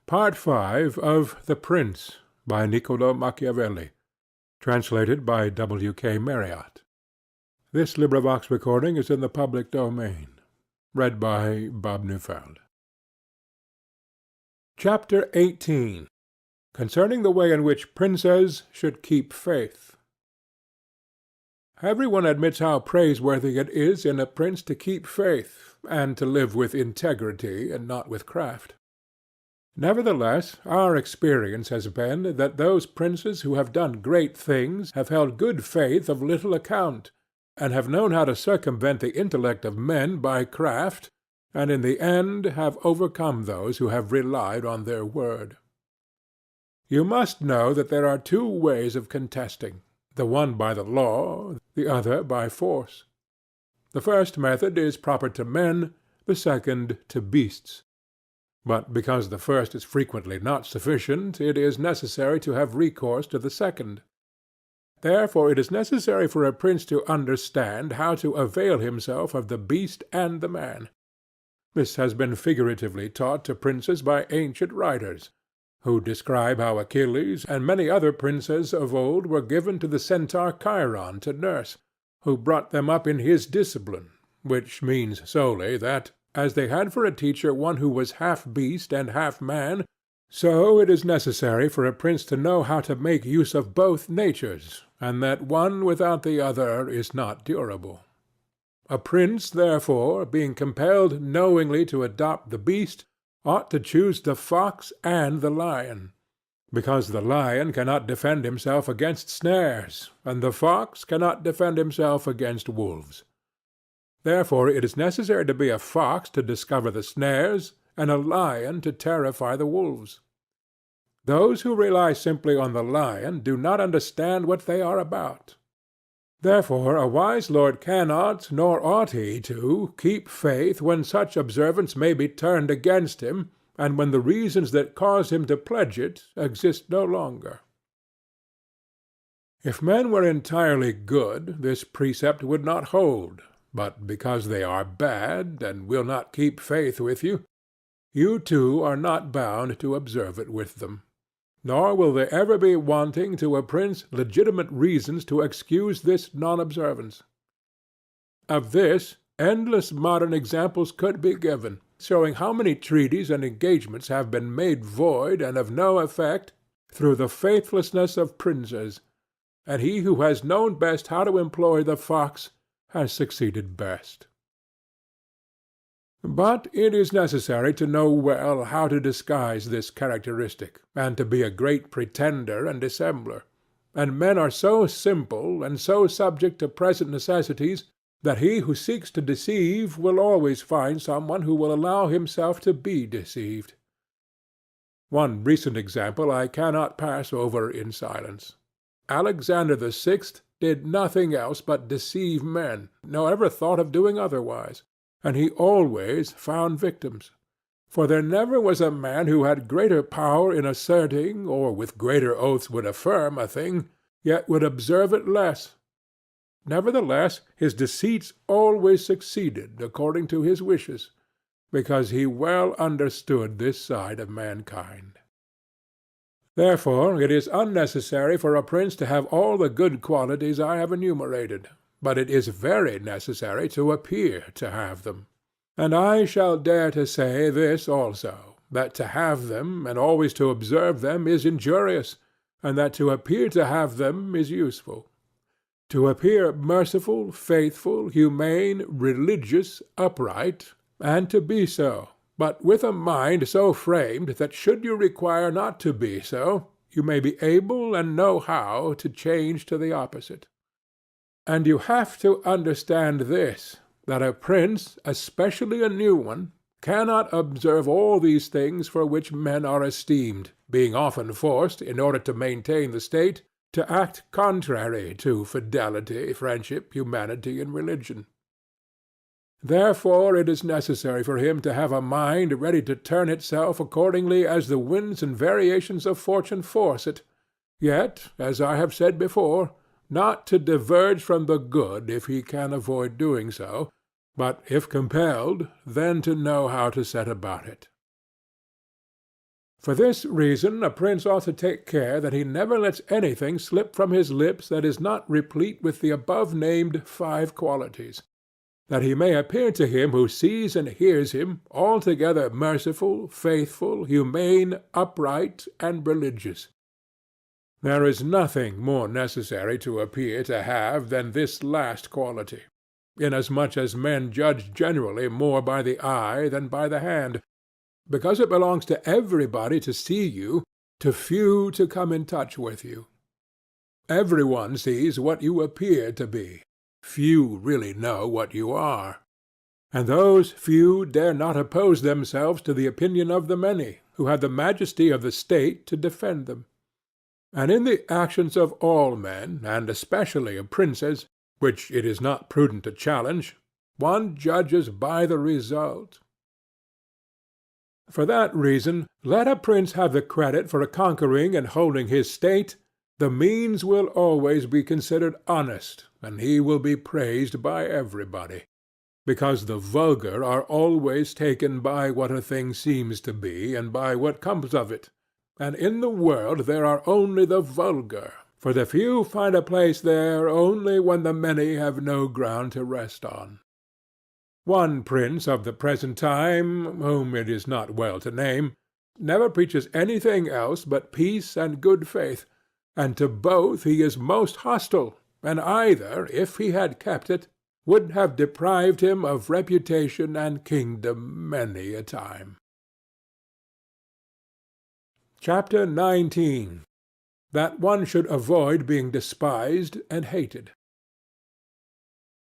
Part V of The Prince, by Niccolò Machiavelli, translated by W. K. Marriott. This recording is in the public domain. Read by Bob Neufeld. Chapter 18. Concerning the way in which princes should keep faith. Every one admits how praiseworthy it is in a prince to keep faith, and to live with integrity and not with craft. Nevertheless, our experience has been that those princes who have done great things have held good faith of little account, and have known how to circumvent the intellect of men by craft, and in the end have overcome those who have relied on their word. You must know that there are two ways of contesting, the one by the law, the other by force. The first method is proper to men, the second to beasts. But because the first is frequently not sufficient, it is necessary to have recourse to the second. Therefore it is necessary for a prince to understand how to avail himself of the beast and the man. This has been figuratively taught to princes by ancient writers, who describe how Achilles and many other princes of old were given to the centaur Chiron to nurse, who brought them up in his discipline, which means solely that, as they had for a teacher one who was half beast and half man, so it is necessary for a prince to know how to make use of both natures, and that one without the other is not durable. A prince, therefore, being compelled knowingly to adopt the beast, ought to choose the fox and the lion, because the lion cannot defend himself against snares, and the fox cannot defend himself against wolves. Therefore it is necessary to be a fox to discover the snares, and a lion to terrify the wolves. Those who rely simply on the lion do not understand what they are about. Therefore a wise lord cannot, nor ought he to, keep faith when such observance may be turned against him, and when the reasons that cause him to pledge it exist no longer. If men were entirely good, this precept would not hold. But because they are bad, and will not keep faith with you, you too are not bound to observe it with them. Nor will there ever be wanting to a prince legitimate reasons to excuse this non-observance. Of this, endless modern examples could be given, showing how many treaties and engagements have been made void and of no effect through the faithlessness of princes, and he who has known best how to employ the fox has succeeded best. But it is necessary to know well how to disguise this characteristic, and to be a great pretender and dissembler, and men are so simple and so subject to present necessities that he who seeks to deceive will always find someone who will allow himself to be deceived. One recent example I cannot pass over in silence. Alexander VI did nothing else but deceive men, nor ever thought of doing otherwise, and he always found victims. For there never was a man who had greater power in asserting, or with greater oaths would affirm a thing, yet would observe it less. Nevertheless, his deceits always succeeded according to his wishes, because he well understood this side of mankind. Therefore it is unnecessary for a prince to have all the good qualities I have enumerated, but it is very necessary to appear to have them. And I shall dare to say this also, that to have them and always to observe them is injurious, and that to appear to have them is useful. To appear merciful, faithful, humane, religious, upright, and to be so, but with a mind so framed that should you require not to be so, you may be able and know how to change to the opposite. And you have to understand this, that a prince, especially a new one, cannot observe all these things for which men are esteemed, being often forced, in order to maintain the state, to act contrary to fidelity, friendship, humanity, and religion. Therefore it is necessary for him to have a mind ready to turn itself accordingly as the winds and variations of fortune force it, yet, as I have said before, not to diverge from the good if he can avoid doing so, but if compelled, then to know how to set about it. For this reason a prince ought to take care that he never lets anything slip from his lips that is not replete with the above-named 5 qualities, that he may appear to him who sees and hears him altogether merciful, faithful, humane, upright, and religious. There is nothing more necessary to appear to have than this last quality, inasmuch as men judge generally more by the eye than by the hand, because it belongs to everybody to see you, to few to come in touch with you. Every one sees what you appear to be. Few really know what you are. And those few dare not oppose themselves to the opinion of the many, who have the majesty of the state to defend them. And in the actions of all men, and especially of princes, which it is not prudent to challenge, one judges by the result. For that reason, let a prince have the credit for conquering and holding his state, the means will always be considered honest, and he will be praised by everybody, because the vulgar are always taken by what a thing seems to be, and by what comes of it, and in the world there are only the vulgar, for the few find a place there only when the many have no ground to rest on. One prince of the present time, whom it is not well to name, never preaches anything else but peace and good faith, and to both he is most hostile, and either, if he had kept it, would have deprived him of reputation and kingdom many a time. Chapter 19. That one should avoid being despised and hated.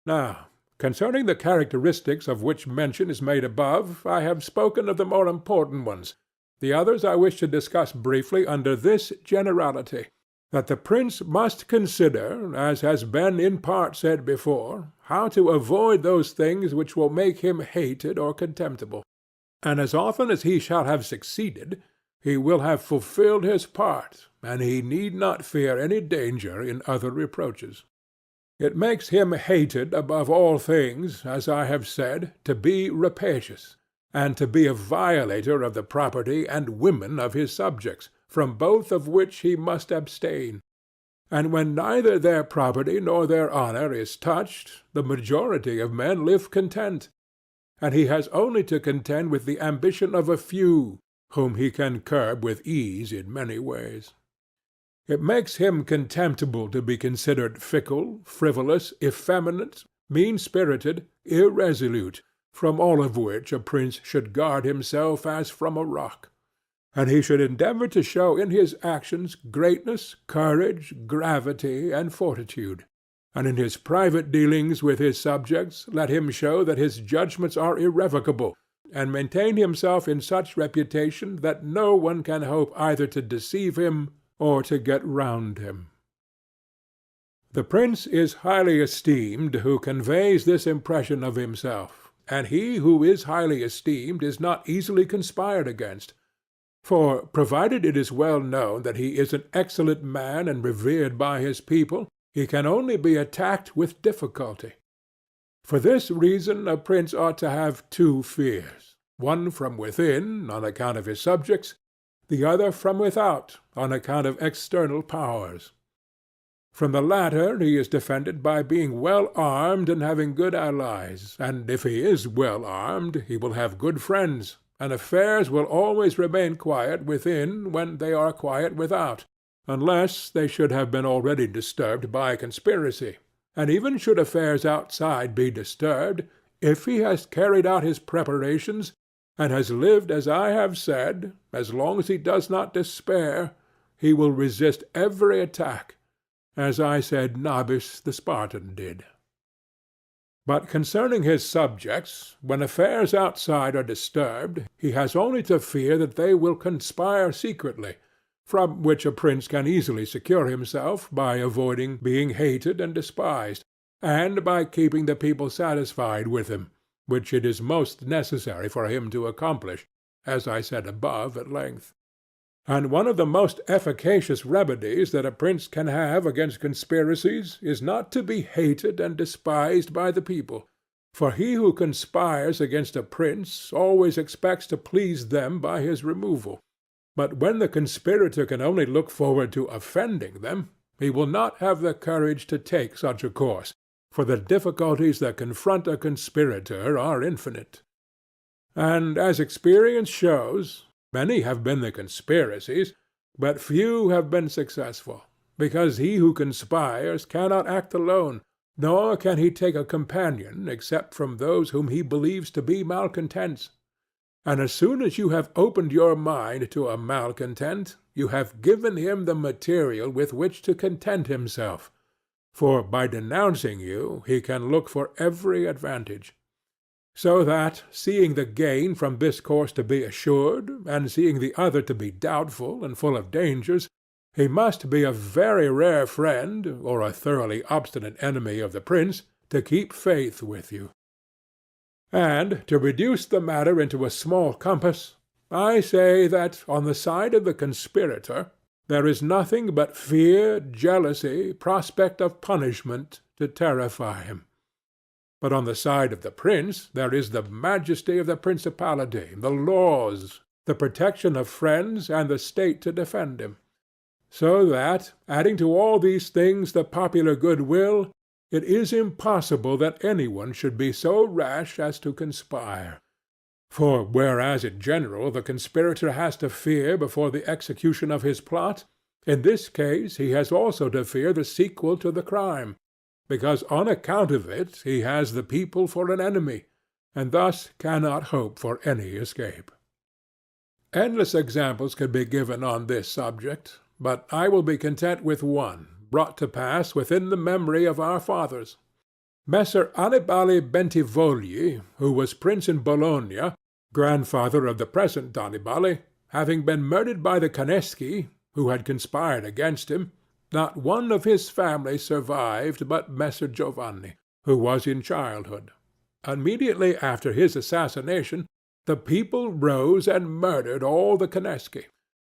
Now, concerning the characteristics of which mention is made above, I have spoken of the more important ones. The others I wish to discuss briefly under this generality, that the prince must consider, as has been in part said before, how to avoid those things which will make him hated or contemptible. And as often as he shall have succeeded, he will have fulfilled his part, and he need not fear any danger in other reproaches. It makes him hated above all things, as I have said, to be rapacious, and to be a violator of the property and women of his subjects, from both of which he must abstain. And when neither their property nor their honor is touched, the majority of men live content, and he has only to contend with the ambition of a few, whom he can curb with ease in many ways. It makes him contemptible to be considered fickle, frivolous, effeminate, mean-spirited, irresolute, from all of which a prince should guard himself as from a rock. And he should endeavor to show in his actions greatness, courage, gravity, and fortitude. And in his private dealings with his subjects let him show that his judgments are irrevocable, and maintain himself in such reputation that no one can hope either to deceive him or to get round him. The prince is highly esteemed who conveys this impression of himself, and he who is highly esteemed is not easily conspired against. For, provided it is well known that he is an excellent man and revered by his people, he can only be attacked with difficulty. For this reason a prince ought to have 2 fears, one from within, on account of his subjects, the other from without, on account of external powers. From the latter he is defended by being well armed and having good allies, and if he is well armed he will have good friends, and affairs will always remain quiet within when they are quiet without, unless they should have been already disturbed by conspiracy. And even should affairs outside be disturbed, if he has carried out his preparations, and has lived as I have said, as long as he does not despair, he will resist every attack, as I said Nabis the Spartan did. But concerning his subjects, when affairs outside are disturbed, he has only to fear that they will conspire secretly, from which a prince can easily secure himself by avoiding being hated and despised, and by keeping the people satisfied with him, which it is most necessary for him to accomplish, as I said above at length. And one of the most efficacious remedies that a prince can have against conspiracies is not to be hated and despised by the people, for he who conspires against a prince always expects to please them by his removal, But when the conspirator can only look forward to offending them, he will not have the courage to take such a course, for the difficulties that confront a conspirator are infinite. And as experience shows, many have been the conspiracies, but few have been successful, because he who conspires cannot act alone, nor can he take a companion except from those whom he believes to be malcontents. And as soon as you have opened your mind to a malcontent, you have given him the material with which to content himself, for by denouncing you he can look for every advantage. So that, seeing the gain from this course to be assured, and seeing the other to be doubtful and full of dangers, he must be a very rare friend, or a thoroughly obstinate enemy of the prince, to keep faith with you. And, to reduce the matter into a small compass, I say that, on the side of the conspirator, there is nothing but fear, jealousy, prospect of punishment, to terrify him. But on the side of the prince there is the majesty of the principality, the laws, the protection of friends, and the state to defend him. So that, adding to all these things the popular goodwill, it is impossible that any one should be so rash as to conspire. For whereas in general the conspirator has to fear before the execution of his plot, in this case he has also to fear the sequel to the crime, because on account of it he has the people for an enemy, and thus cannot hope for any escape. Endless examples could be given on this subject, but I will be content with one, brought to pass within the memory of our fathers. Messer Annibale Bentivogli, who was prince in Bologna, grandfather of the present Annibale, having been murdered by the Caneschi, who had conspired against him, not one of his family survived but Messer Giovanni, who was in childhood. Immediately after his assassination, the people rose and murdered all the Caneschi.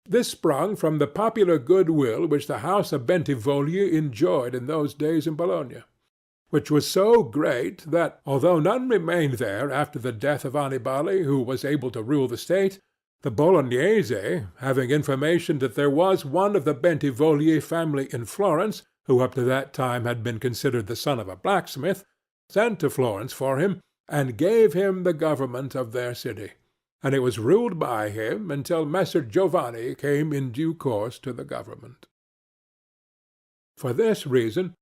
This sprung from the popular goodwill which the house of Bentivogli enjoyed in those days in Bologna, which was so great that, although none remained there after the death of Annibale who was able to rule the state, the Bolognese, having information that there was one of the Bentivogli family in Florence, who up to that time had been considered the son of a blacksmith, sent to Florence for him, and gave him the government of their city, and it was ruled by him until Messer Giovanni came in due course to the government. For this reason,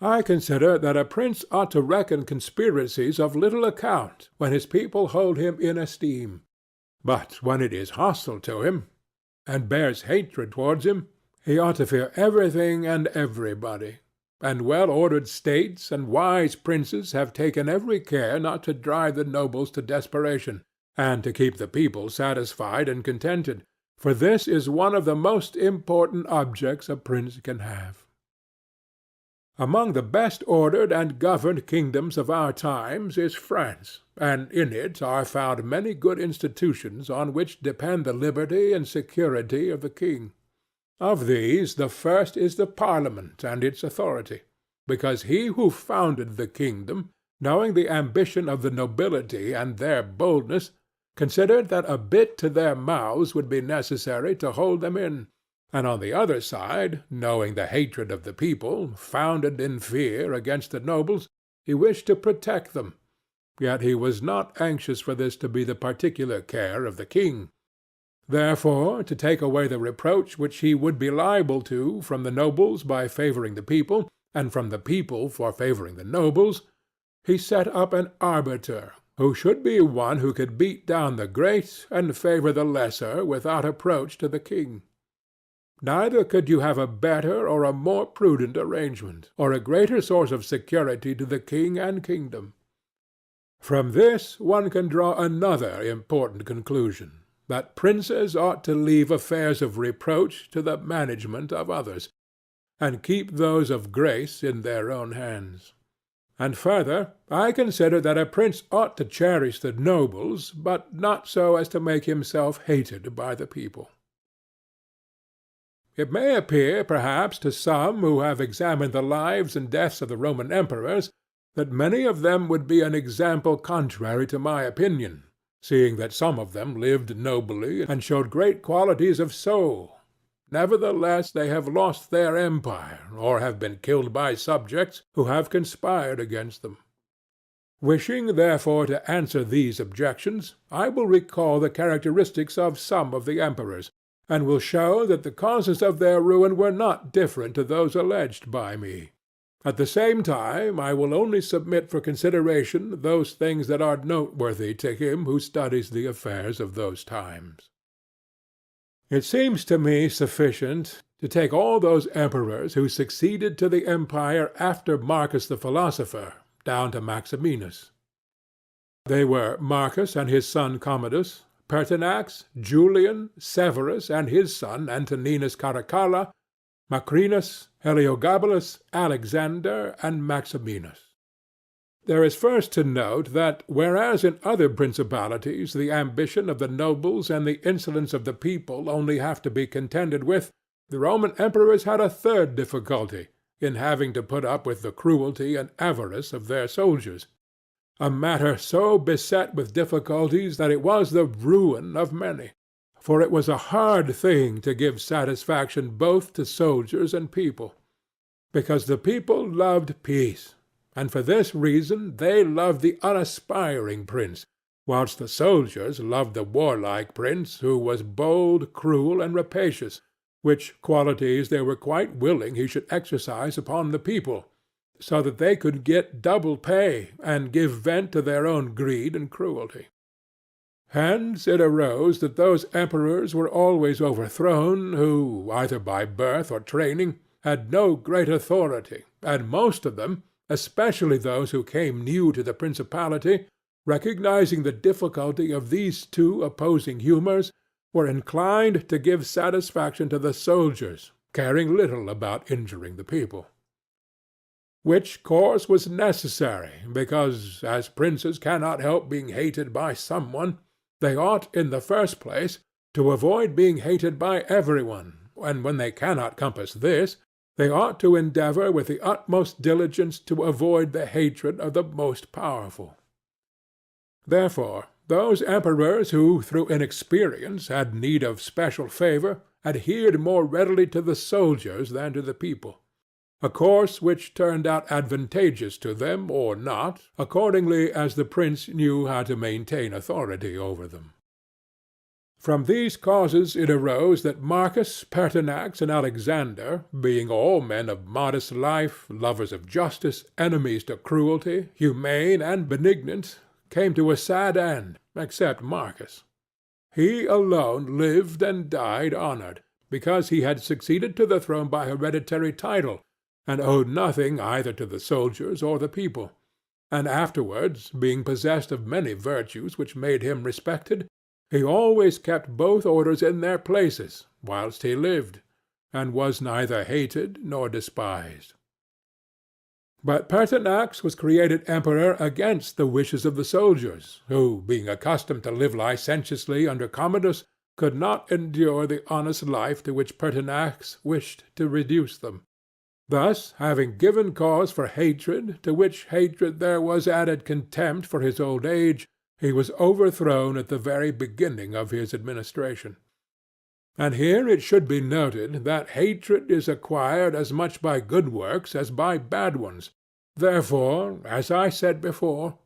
I consider that a prince ought to reckon conspiracies of little account when his people hold him in esteem, but when it is hostile to him, and bears hatred towards him, he ought to fear everything and everybody, and well-ordered states and wise princes have taken every care not to drive the nobles to desperation, and to keep the people satisfied and contented, for this is one of the most important objects a prince can have. Among the best ordered and governed kingdoms of our times is France, and in it are found many good institutions on which depend the liberty and security of the king. Of these the first is the Parliament and its authority, because he who founded the kingdom, knowing the ambition of the nobility and their boldness, considered that a bit to their mouths would be necessary to hold them in, and on the other side, knowing the hatred of the people, founded in fear against the nobles, he wished to protect them, yet he was not anxious for this to be the particular care of the king. Therefore, to take away the reproach which he would be liable to from the nobles by favoring the people, and from the people for favoring the nobles, he set up an arbiter, who should be one who could beat down the great and favor the lesser without approach to the king. Neither could you have a better or a more prudent arrangement, or a greater source of security to the king and kingdom. From this one can draw another important conclusion, that princes ought to leave affairs of reproach to the management of others, and keep those of grace in their own hands. And further, I consider that a prince ought to cherish the nobles, but not so as to make himself hated by the people. It may appear, perhaps, to some who have examined the lives and deaths of the Roman emperors, that many of them would be an example contrary to my opinion, seeing that some of them lived nobly and showed great qualities of soul. Nevertheless they have lost their empire, or have been killed by subjects who have conspired against them. Wishing, therefore, to answer these objections, I will recall the characteristics of some of the emperors, and will show that the causes of their ruin were not different to those alleged by me. At the same time I will only submit for consideration those things that are noteworthy to him who studies the affairs of those times. It seems to me sufficient to take all those emperors who succeeded to the empire after Marcus the philosopher, down to Maximinus. They were Marcus and his son Commodus, Pertinax, Julian, Severus and his son Antoninus Caracalla, Macrinus, Heliogabalus, Alexander, and Maximinus. There is first to note that, whereas in other principalities the ambition of the nobles and the insolence of the people only have to be contended with, the Roman emperors had a third difficulty, in having to put up with the cruelty and avarice of their soldiers, a matter so beset with difficulties that it was the ruin of many. For it was a hard thing to give satisfaction both to soldiers and people, because the people loved peace, and for this reason they loved the unaspiring prince, whilst the soldiers loved the warlike prince, who was bold, cruel, and rapacious, which qualities they were quite willing he should exercise upon the people, so that they could get double pay and give vent to their own greed and cruelty. Hence it arose that those emperors were always overthrown who, either by birth or training, had no great authority, and most of them, especially those who came new to the principality, recognizing the difficulty of these two opposing humours, were inclined to give satisfaction to the soldiers, caring little about injuring the people. Which course was necessary, because, as princes cannot help being hated by some one, they ought, in the first place, to avoid being hated by every one, and when they cannot compass this, they ought to endeavour with the utmost diligence to avoid the hatred of the most powerful. Therefore, those emperors who, through inexperience, had need of special favour, adhered more readily to the soldiers than to the people, a course which turned out advantageous to them or not, accordingly as the prince knew how to maintain authority over them. From these causes it arose that Marcus, Pertinax, and Alexander, being all men of modest life, lovers of justice, enemies to cruelty, humane and benignant, came to a sad end, except Marcus. He alone lived and died honoured, because he had succeeded to the throne by hereditary title, and owed nothing either to the soldiers or the people, and afterwards, being possessed of many virtues which made him respected, he always kept both orders in their places whilst he lived, and was neither hated nor despised. But Pertinax was created emperor against the wishes of the soldiers, who, being accustomed to live licentiously under Commodus, could not endure the honest life to which Pertinax wished to reduce them. Thus, having given cause for hatred, to which hatred there was added contempt for his old age, he was overthrown at the very beginning of his administration. And here it should be noted that hatred is acquired as much by good works as by bad ones. Therefore, as I said before,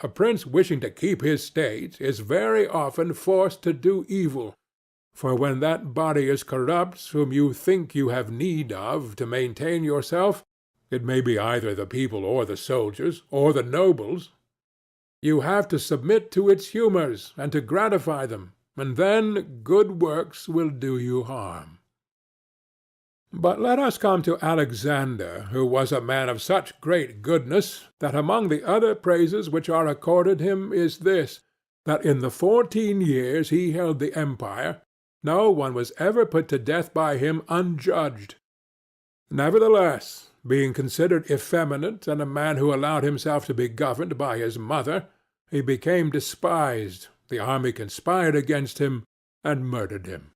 a prince wishing to keep his state is very often forced to do evil, for when that body is corrupt whom you think you have need of to maintain yourself, it may be either the people or the soldiers, or the nobles, you have to submit to its humours and to gratify them, and then good works will do you harm. But let us come to Alexander, who was a man of such great goodness that among the other praises which are accorded him is this, that in the 14 years he held the empire, no one was ever put to death by him unjudged. Nevertheless, being considered effeminate and a man who allowed himself to be governed by his mother, he became despised, the army conspired against him, and murdered him.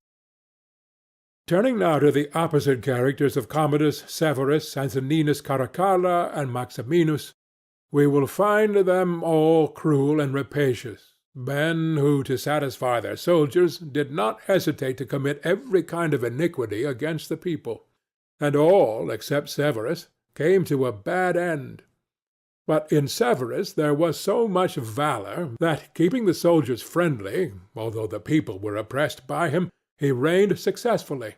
Turning now to the opposite characters of Commodus, Severus, Antoninus Caracalla, and Maximinus, we will find them all cruel and rapacious, men who, to satisfy their soldiers, did not hesitate to commit every kind of iniquity against the people, and all, except Severus, came to a bad end. But in Severus there was so much valour that, keeping the soldiers friendly, although the people were oppressed by him, he reigned successfully,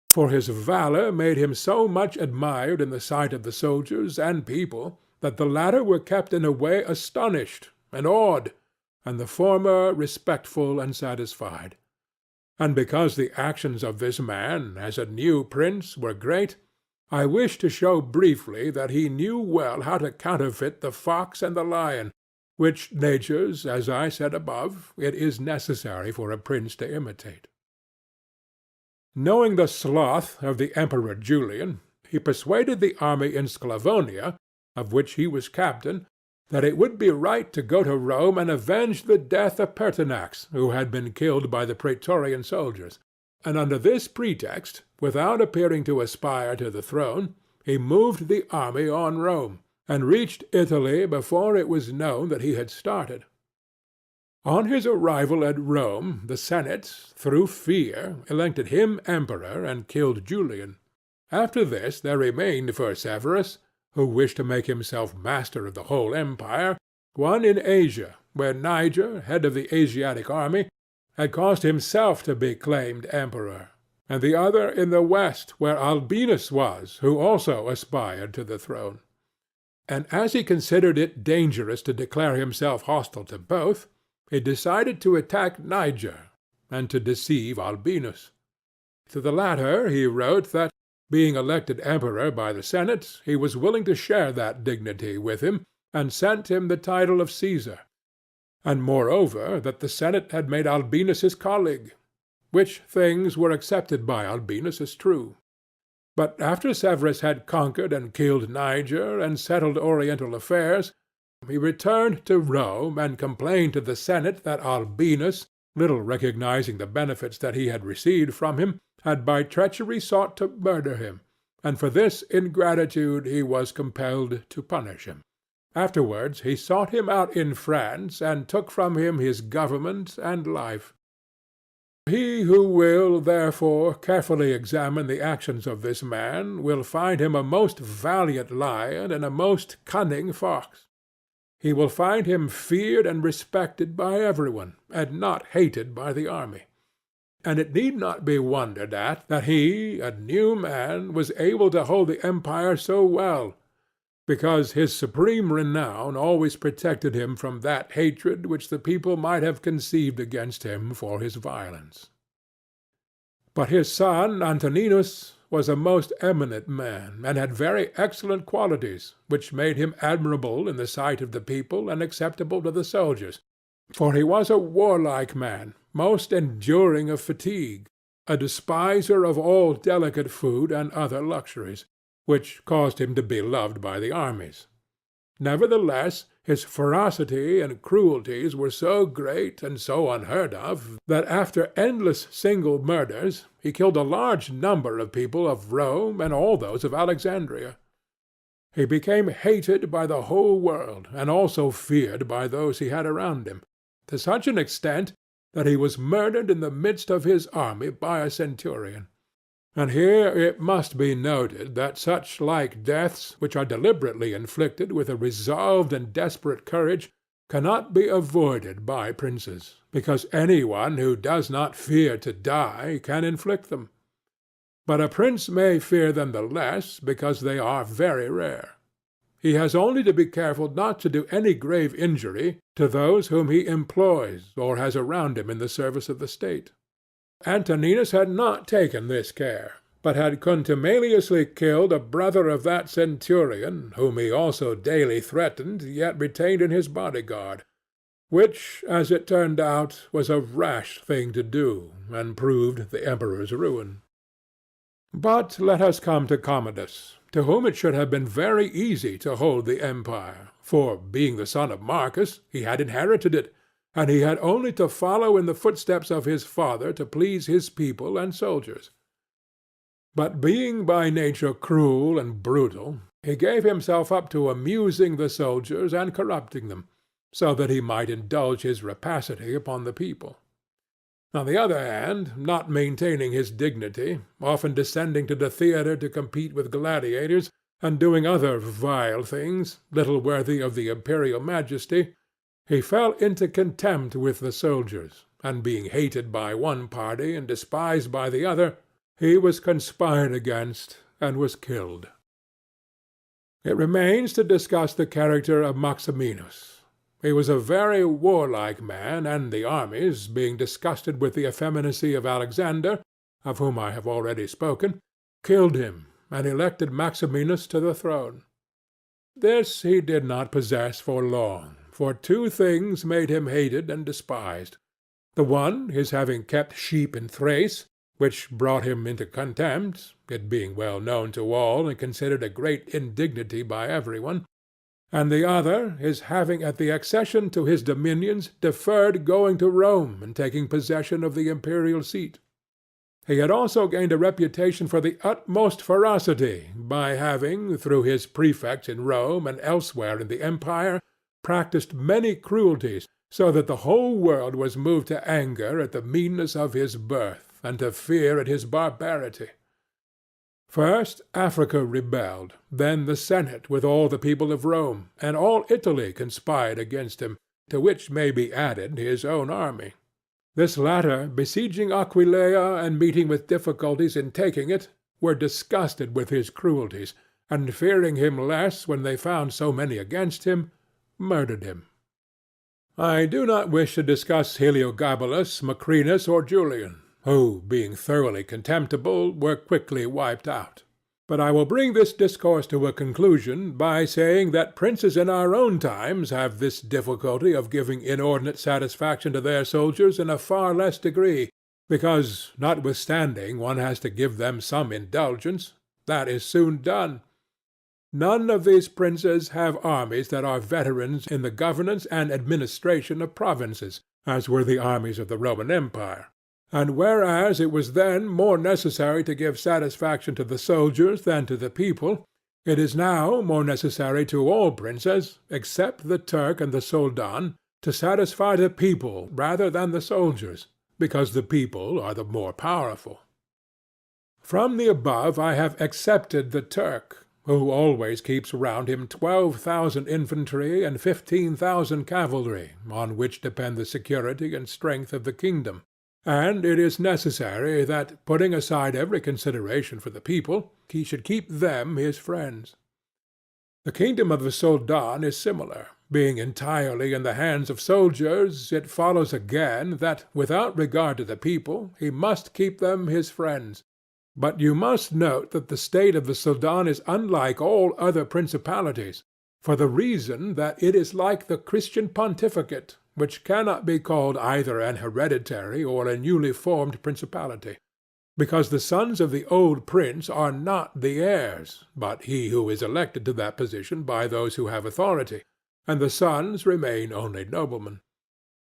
for his valour made him so much admired in the sight of the soldiers and people that the latter were kept in a way astonished and awed, and the former respectful and satisfied. And because the actions of this man, as a new prince, were great, I wish to show briefly that he knew well how to counterfeit the fox and the lion, which natures, as I said above, it is necessary for a prince to imitate. Knowing the sloth of the Emperor Julian, he persuaded the army in Sclavonia, of which he was captain, that it would be right to go to Rome and avenge the death of Pertinax, who had been killed by the Praetorian soldiers, and under this pretext, without appearing to aspire to the throne, he moved the army on Rome, and reached Italy before it was known that he had started. On his arrival at Rome, the Senate, through fear, elected him emperor and killed Julian. After this there remained for Severus, who wished to make himself master of the whole empire, one in Asia, where Niger, head of the Asiatic army, had caused himself to be claimed emperor, and the other in the west, where Albinus was, who also aspired to the throne. And as he considered it dangerous to declare himself hostile to both, he decided to attack Niger, and to deceive Albinus. To the latter he wrote that, being elected emperor by the Senate, he was willing to share that dignity with him, and sent him the title of Caesar, and moreover that the Senate had made Albinus his colleague, which things were accepted by Albinus as true. But after Severus had conquered and killed Niger, and settled oriental affairs, he returned to Rome and complained to the Senate that Albinus, little recognizing the benefits that he had received from him, had by treachery sought to murder him, and for this ingratitude he was compelled to punish him. Afterwards he sought him out in France, and took from him his government and life. He who will, therefore, carefully examine the actions of this man will find him a most valiant lion and a most cunning fox. He will find him feared and respected by everyone, and not hated by the army. And it need not be wondered at that he, a new man, was able to hold the empire so well, because his supreme renown always protected him from that hatred which the people might have conceived against him for his violence. But his son Antoninus was a most eminent man, and had very excellent qualities, which made him admirable in the sight of the people and acceptable to the soldiers, for he was a warlike man, most enduring of fatigue, a despiser of all delicate food and other luxuries, which caused him to be loved by the armies. Nevertheless, his ferocity and cruelties were so great and so unheard of that after endless single murders he killed a large number of people of Rome and all those of Alexandria. He became hated by the whole world, and also feared by those he had around him, to such an extent that he was murdered in the midst of his army by a centurion. And here it must be noted that such like deaths, which are deliberately inflicted with a resolved and desperate courage, cannot be avoided by princes, because any one who does not fear to die can inflict them. But a prince may fear them the less because they are very rare. He has only to be careful not to do any grave injury to those whom he employs or has around him in the service of the state. Antoninus had not taken this care, but had contumeliously killed a brother of that centurion, whom he also daily threatened, yet retained in his bodyguard, which, as it turned out, was a rash thing to do, and proved the emperor's ruin. But let us come to Commodus, to whom it should have been very easy to hold the empire, for, being the son of Marcus, he had inherited it, and he had only to follow in the footsteps of his father to please his people and soldiers. But being by nature cruel and brutal, he gave himself up to amusing the soldiers and corrupting them, so that he might indulge his rapacity upon the people. On the other hand, not maintaining his dignity, often descending to the theatre to compete with gladiators, and doing other vile things, little worthy of the imperial majesty, he fell into contempt with the soldiers, and being hated by one party and despised by the other, he was conspired against and was killed. It remains to discuss the character of Maximinus. He was a very warlike man, and the armies, being disgusted with the effeminacy of Alexander, of whom I have already spoken, killed him, and elected Maximinus to the throne. This he did not possess for long, for two things made him hated and despised. The one, his having kept sheep in Thrace, which brought him into contempt, it being well known to all and considered a great indignity by every one, and the other, his having at the accession to his dominions deferred going to Rome and taking possession of the imperial seat. He had also gained a reputation for the utmost ferocity by having, through his prefects in Rome and elsewhere in the empire, practised many cruelties, so that the whole world was moved to anger at the meanness of his birth, and to fear at his barbarity. First Africa rebelled, then the Senate with all the people of Rome, and all Italy conspired against him, to which may be added his own army. This latter, besieging Aquileia and meeting with difficulties in taking it, were disgusted with his cruelties, and fearing him less when they found so many against him, murdered him. I do not wish to discuss Heliogabalus, Macrinus, or Julian, who, being thoroughly contemptible, were quickly wiped out. But I will bring this discourse to a conclusion by saying that princes in our own times have this difficulty of giving inordinate satisfaction to their soldiers in a far less degree, because, notwithstanding one has to give them some indulgence, that is soon done. None of these princes have armies that are veterans in the governance and administration of provinces, as were the armies of the Roman Empire. And whereas it was then more necessary to give satisfaction to the soldiers than to the people, it is now more necessary to all princes, except the Turk and the Soldan, to satisfy the people rather than the soldiers, because the people are the more powerful. From the above I have excepted the Turk, who always keeps round him 12,000 infantry and 15,000 cavalry, on which depend the security and strength of the kingdom. And it is necessary that, putting aside every consideration for the people, he should keep them his friends. The kingdom of the Soldan is similar. Being entirely in the hands of soldiers, it follows again that, without regard to the people, he must keep them his friends. But you must note that the state of the Soldan is unlike all other principalities, for the reason that it is like the Christian pontificate, which cannot be called either an hereditary or a newly formed principality, because the sons of the old prince are not the heirs, but he who is elected to that position by those who have authority, and the sons remain only noblemen.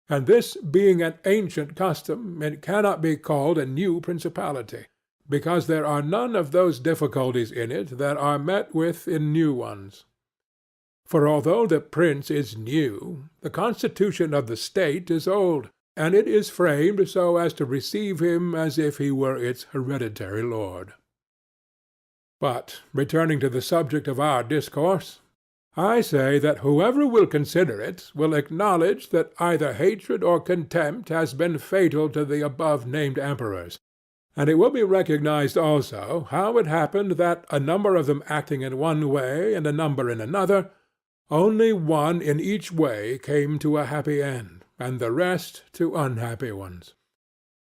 And this being an ancient custom, it cannot be called a new principality, because there are none of those difficulties in it that are met with in new ones. For although the prince is new, the constitution of the state is old, and it is framed so as to receive him as if he were its hereditary lord. But, returning to the subject of our discourse, I say that whoever will consider it will acknowledge that either hatred or contempt has been fatal to the above-named emperors, and it will be recognized also how it happened that, a number of them acting in one way and a number in another, only one in each way came to a happy end, and the rest to unhappy ones.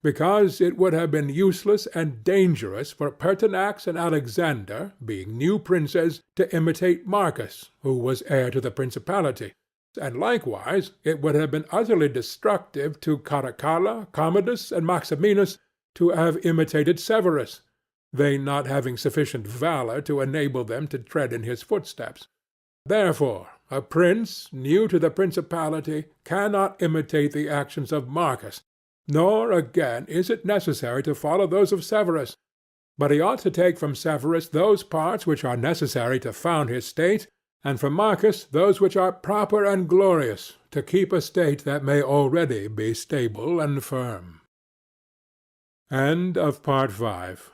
Because it would have been useless and dangerous for Pertinax and Alexander, being new princes, to imitate Marcus, who was heir to the principality, and likewise it would have been utterly destructive to Caracalla, Commodus, and Maximinus to have imitated Severus, they not having sufficient valor to enable them to tread in his footsteps. Therefore a prince new to the principality cannot imitate the actions of Marcus, nor again is it necessary to follow those of Severus, but he ought to take from Severus those parts which are necessary to found his state, and from Marcus those which are proper and glorious, to keep a state that may already be stable and firm. Part 5